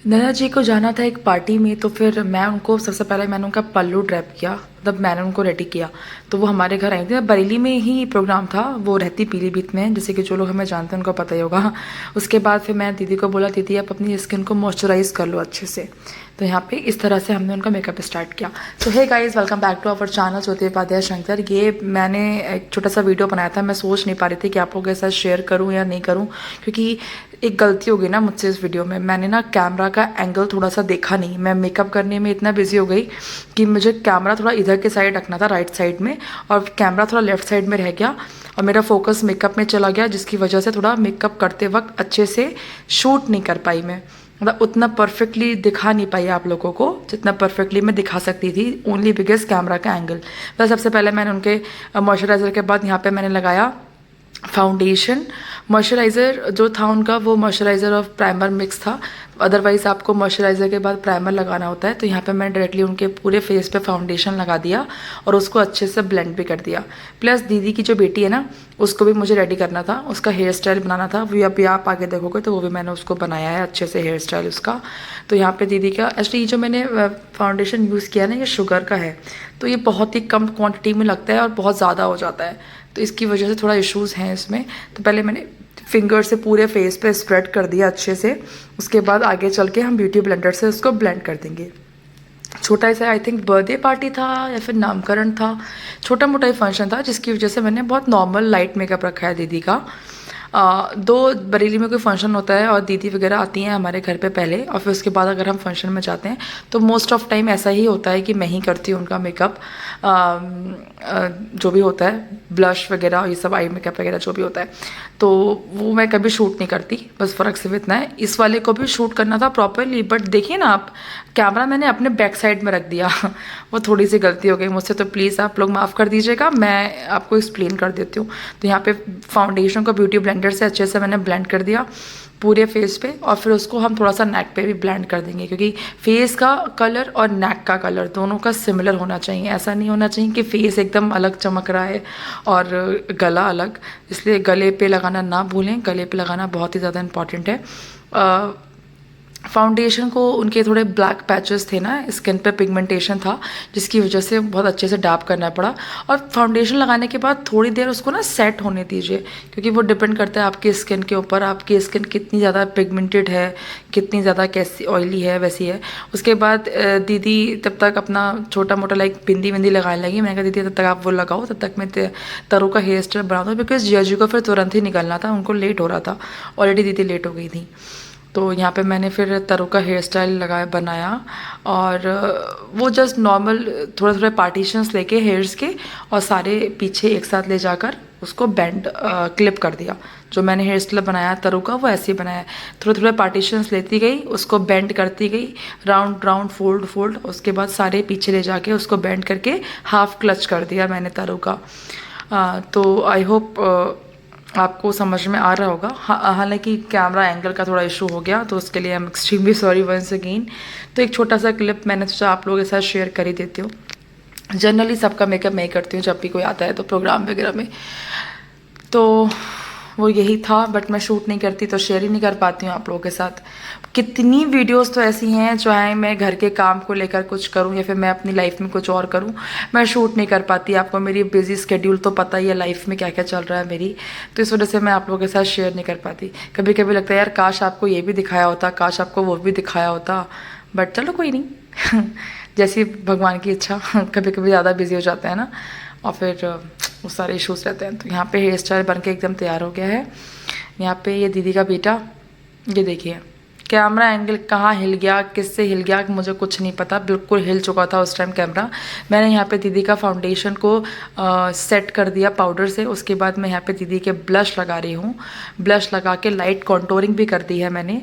नैना जी को जाना था एक पार्टी में, तो फिर मैं उनको सबसे पहले मैंने उनका पल्लू ड्रैप किया, तब मैंने उनको रेडी किया। तो वो हमारे घर आई थी, बरेली में ही प्रोग्राम था, वो रहती पीलीभीत में, जैसे कि जो लोग हमें जानते हैं उनको पता ही होगा। उसके बाद फिर मैं दीदी को बोला, दीदी आप अपनी स्किन को मॉइस्चराइज कर लो अच्छे से। तो यहाँ पे इस तरह से हमने उनका मेकअप स्टार्ट किया। तो hey guys, welcome back to our channel Jyotirpadhyay Shankar. ये मैंने एक छोटा सा वीडियो बनाया था, मैं सोच नहीं पा रही थी कि आप लोगों के साथ शेयर करूँ या नहीं करूँ, क्योंकि एक गलती हो गई ना मुझसे इस वीडियो में। मैंने ना कैमरा का एंगल थोड़ा सा देखा नहीं, मैं मेकअप करने में इतना बिजी हो गई कि मुझे कैमरा थोड़ा इधर के साइड रखना था, राइट साइड में, और कैमरा थोड़ा लेफ्ट साइड में रह गया और मेरा फोकस मेकअप में चला गया, जिसकी वजह से थोड़ा मेकअप करते वक्त अच्छे से शूट नहीं कर पाई मैं, मतलब उतना परफेक्टली दिखा नहीं पाई आप लोगों को जितना परफेक्टली मैं दिखा सकती थी, ओनली बिकॉज कैमरा का एंगल। तो सबसे पहले मैंने उनके मॉइस्चराइज़र के बाद यहाँ पे मैंने लगाया फाउंडेशन। मॉइस्चराइज़र जो था उनका, वो मॉइस्चराइज़र और प्राइमर मिक्स था। अदरवाइज़ आपको मॉइस्चराइज़र के बाद प्राइमर लगाना होता है। तो यहाँ पे मैंने डायरेक्टली उनके पूरे फेस पे फाउंडेशन लगा दिया और उसको अच्छे से ब्लेंड भी कर दिया। प्लस दीदी की जो बेटी है ना, उसको भी मुझे रेडी करना था, उसका हेयर स्टाइल बनाना था। वो अभी आप आगे देखोगे तो वो भी मैंने उसको बनाया है अच्छे से, हेयर स्टाइल उसका। तो यहाँ पे दीदी का एक्चुअली जो मैंने फाउंडेशन यूज़ किया ना, ये शुगर का है, तो ये बहुत ही कम क्वांटिटी में लगता है और बहुत ज़्यादा हो जाता है, तो इसकी वजह से थोड़ा इश्यूज़ हैं इसमें। तो पहले मैंने फिंगर से पूरे फेस पे स्प्रेड कर दिया अच्छे से, उसके बाद आगे चल के हम ब्यूटी ब्लेंडर से उसको ब्लेंड कर देंगे। छोटा सा आई थिंक बर्थडे पार्टी था या फिर नामकरण था, छोटा मोटा ही फंक्शन था, जिसकी वजह से मैंने बहुत नॉर्मल लाइट मेकअप रखा है दीदी का। दो बरेली में कोई फंक्शन होता है और दीदी वगैरह आती हैं हमारे घर पे पहले, और फिर उसके बाद अगर हम फंक्शन में जाते हैं तो मोस्ट ऑफ टाइम ऐसा ही होता है कि मैं ही करती हूँ उनका मेकअप, जो भी होता है, ब्लश वगैरह ये सब, आई मेकअप वगैरह जो भी होता है, तो वो मैं कभी शूट नहीं करती। बस फ़र्क सिर्फ इतना है, इस वाले को भी शूट करना था प्रॉपरली, बट देखिए ना आप, कैमरा मैंने अपने बैक साइड में रख दिया। वो थोड़ी सी गलती हो गई मुझसे, तो प्लीज़ आप लोग माफ़ कर दीजिएगा, मैं आपको एक्सप्लेन कर देती हूँ। तो यहाँ पे फाउंडेशन को ब्यूटी ब्लेंडर से अच्छे से मैंने ब्लेंड कर दिया पूरे फेस पे, और फिर उसको हम थोड़ा सा नेक पे भी ब्लेंड कर देंगे, क्योंकि फेस का कलर और नेक का कलर दोनों का सिमिलर होना चाहिए। ऐसा नहीं होना चाहिए कि फेस एकदम अलग चमक रहा है और गला अलग, इसलिए गले पे लगाना ना भूलें, गले पे लगाना बहुत ही ज़्यादा इंपॉर्टेंट है। फाउंडेशन को उनके थोड़े ब्लैक पैचेस थे ना, स्किन पे पिगमेंटेशन था, जिसकी वजह से बहुत अच्छे से डैप करना पड़ा। और फाउंडेशन लगाने के बाद थोड़ी देर उसको ना सेट होने दीजिए, क्योंकि वो डिपेंड करता है आपकी स्किन के ऊपर, आपकी स्किन कितनी ज़्यादा पिगमेंटेड है, कितनी ज़्यादा कैसी ऑयली है वैसी है। उसके बाद दीदी तब तक अपना छोटा मोटा लाइक बिंदी विंदी लगाने लगी। मैंने कहा दीदी तब तक आप वो लगाओ, तब तक मैं तरु का हेयर स्टाइल बना दूँ, बिकॉज जियाजू को फिर तुरंत ही निकलना था, उनको लेट हो रहा था, ऑलरेडी दीदी लेट हो गई थी। तो यहाँ पे मैंने फिर तरु का हेयर स्टाइल लगाया, बनाया, और वो जस्ट नॉर्मल थोड़े थोड़े पार्टीशंस लेके हेयर्स के, और सारे पीछे एक साथ ले जाकर उसको बैंड क्लिप कर दिया। जो मैंने हेयर स्टाइल बनाया तरु का, वो ऐसे ही बनाया, थोड़े थोड़े पार्टीशंस लेती गई, उसको बेंड करती गई, राउंड राउंड फोल्ड फोल्ड, उसके बाद सारे पीछे ले जाके उसको बेंड करके हाफ क्लच कर दिया मैंने तरु का। तो आई होप आपको समझ में आ रहा होगा। हालांकि कैमरा एंगल का थोड़ा इशू हो गया, तो उसके लिए I am extremely sorry once again. तो एक छोटा सा क्लिप मैंने सोचा आप लोगों के साथ शेयर कर ही देती हूँ। जनरली सबका मेकअप मैं ही करती हूँ जब भी कोई आता है तो प्रोग्राम वगैरह में, तो वो यही था, बट मैं शूट नहीं करती तो शेयर ही नहीं कर पाती हूँ आप लोगों के साथ। कितनी वीडियोस तो ऐसी हैं, चाहे मैं घर के काम को लेकर कुछ करूँ या फिर मैं अपनी लाइफ में कुछ और करूँ, मैं शूट नहीं कर पाती। आपको मेरी बिजी स्केड्यूल तो पता ही है, लाइफ में क्या क्या चल रहा है मेरी, तो इस वजह से मैं आप लोगों के साथ शेयर नहीं कर पाती। कभी कभी लगता है यार काश आपको ये भी दिखाया होता, काश आपको वो भी दिखाया होता, बट चलो कोई नहीं। जैसी भगवान की इच्छा। कभी कभी ज़्यादा बिजी हो जाते हैं ना, और फिर वो सारे इश्यूज रहते हैं। तो यहाँ पे हेयर स्टाइल बन के एकदम तैयार हो गया है। यहाँ पे ये दीदी का बेटा, ये देखिए कैमरा एंगल कहाँ हिल गया, किससे हिल गया, मुझे कुछ नहीं पता, बिल्कुल हिल चुका था उस टाइम कैमरा। मैंने यहाँ पे दीदी का फाउंडेशन को सेट कर दिया पाउडर से। उसके बाद मैं यहाँ पे दीदी के ब्लश लगा रही हूँ। ब्लश लगा के लाइट कॉन्टोरिंग भी कर दी है मैंने।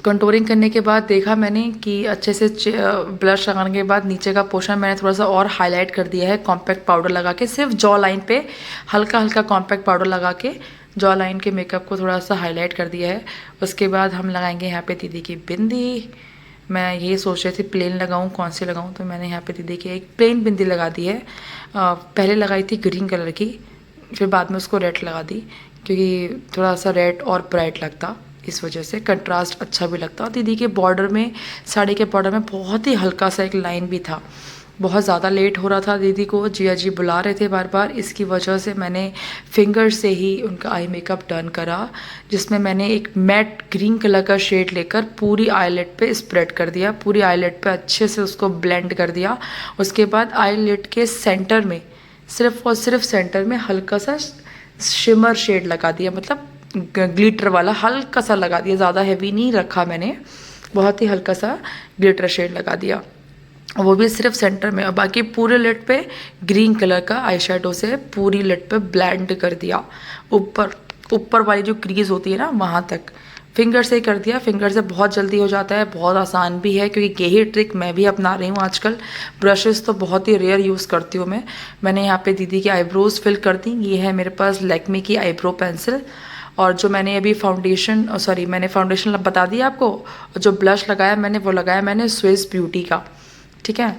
कंटूरिंग करने के बाद देखा मैंने कि अच्छे से ब्लश लगाने के बाद नीचे का पोर्शन मैंने थोड़ा सा और हाईलाइट कर दिया है कॉम्पैक्ट पाउडर लगा के। सिर्फ जॉ लाइन पे हल्का हल्का कॉम्पैक्ट पाउडर लगा के जॉ लाइन के मेकअप को थोड़ा सा हाईलाइट कर दिया है। उसके बाद हम लगाएंगे यहाँ पे दीदी की बिंदी। मैं ये सोच रही थी प्लेन लगाऊँ कौन सी लगाऊँ, तो मैंने यहाँ पे दीदी की एक प्लेन बिंदी लगा दी है। पहले लगाई थी ग्रीन कलर की, फिर बाद में उसको रेड लगा दी, क्योंकि थोड़ा सा रेड और ब्राइट लगता। इस वजह से कंट्रास्ट अच्छा भी लगता। और दीदी के बॉर्डर में, साड़ी के बॉर्डर में बहुत ही हल्का सा एक लाइन भी था। बहुत ज़्यादा लेट हो रहा था, दीदी को जिया जी बुला रहे थे बार बार, इसकी वजह से मैंने फिंगर से ही उनका आई मेकअप डन करा, जिसमें मैंने एक मैट ग्रीन कलर का शेड लेकर पूरी आईलेट पे स्प्रेड कर दिया, पूरी आईलेट पे अच्छे से उसको ब्लेंड कर दिया। उसके बाद आईलेट के सेंटर में, सिर्फ और सिर्फ सेंटर में हल्का सा शिमर शेड लगा दिया, मतलब ग्लिटर वाला हल्का सा लगा दिया, ज़्यादा हैवी नहीं रखा मैंने, बहुत ही हल्का सा ग्लिटर शेड लगा दिया, वो भी सिर्फ सेंटर में। और बाकी पूरे लिड पे ग्रीन कलर का आई शेडो से पूरी लिड पे ब्लेंड कर दिया, ऊपर वाली जो क्रीज होती है ना वहाँ तक फिंगर से ही कर दिया। फिंगर से बहुत जल्दी हो जाता है, बहुत आसान भी है, क्योंकि यही ट्रिक मैं भी अपना रही हूँ आजकल। ब्रशेस तो बहुत ही रेयर यूज़ करती हूँ मैं। मैंने यहाँ पे दीदी की आईब्रोज फिल कर दी। ये है मेरे पास लैक्मे की आईब्रो पेंसिल, और जो मैंने अभी मैंने फाउंडेशन बता दिया आपको, और जो ब्लश लगाया मैंने स्विस ब्यूटी का, ठीक है,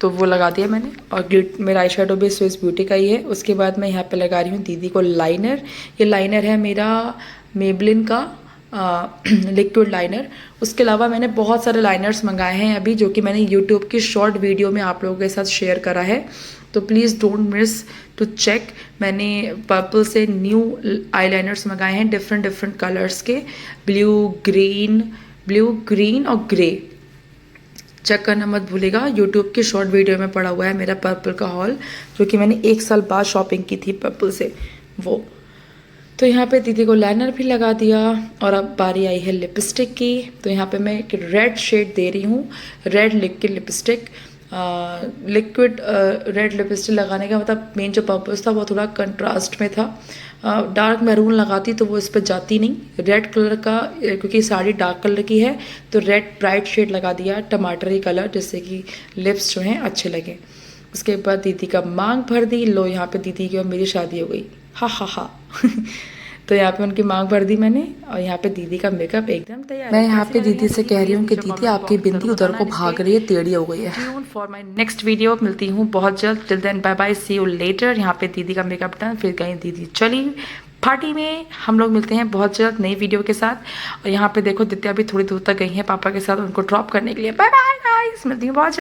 तो वो लगा दिया मैंने। और मेरा आई शेडो भी स्विस ब्यूटी का ही है। उसके बाद मैं यहाँ पे लगा रही हूँ दीदी को लाइनर। ये लाइनर है मेरा मेबलिन का लिक्विड लाइनर। उसके अलावा मैंने बहुत सारे लाइनर्स मंगाए हैं अभी, जो कि मैंने यूट्यूब की शॉर्ट वीडियो में आप लोगों के साथ शेयर करा है, तो please don't miss to check. मैंने पर्पल से न्यू आई लाइनर्स मंगाए हैं, डिफरेंट कलर्स के, ब्लू ग्रीन और ग्रे। चेक करना मत भूलिएगा, यूट्यूब की शॉर्ट वीडियो में पड़ा हुआ है मेरा पर्पल का हॉल, जो कि मैंने 1 साल बाद शॉपिंग की थी पर्पल से वो। तो यहाँ पे दीदी को लाइनर भी लगा दिया, और अब बारी आई है लिपस्टिक की। तो यहाँ पे मैं एक रेड शेड दे रही हूँ, red liquid lipstick. Liquid red lipstick लगाने का मतलब मेन जो पर्पस था वो थोड़ा कंट्रास्ट में था। डार्क मैरून लगाती तो वो इस पर जाती नहीं। रेड कलर का, क्योंकि साड़ी डार्क कलर की है, तो रेड ब्राइट शेड लगा दिया, टमाटरी कलर, जिससे कि लिप्स जो हैं अच्छे लगे। उसके बाद दीदी का मांग भर दी। लो यहाँ पे दीदी की और मेरी शादी हो गई, हा हा हा तो यहाँ पे उनकी मांग भर दी मैंने, और यहाँ पे दीदी का मेकअप एकदम तैयार। मैं यहाँ पे दीदी से कह रही हूँ कि दीदी आपकी बिंदी उधर को भाग रही है, टेढ़ी हो गई है। फॉर माई नेक्स्ट वीडियो मिलती हूँ बहुत जल्द। Till then bye bye, see you later. यहाँ पे दीदी का मेकअप डन, फिर कहीं दीदी चली पार्टी में। हम लोग मिलते हैं बहुत जल्द नई वीडियो के साथ। और यहाँ पे देखो दित्या भी थोड़ी दूर तक गई है पापा के साथ उनको ड्रॉप करने के लिए। बाय बाय गाइस, मिलती हूँ बहुत जल्द।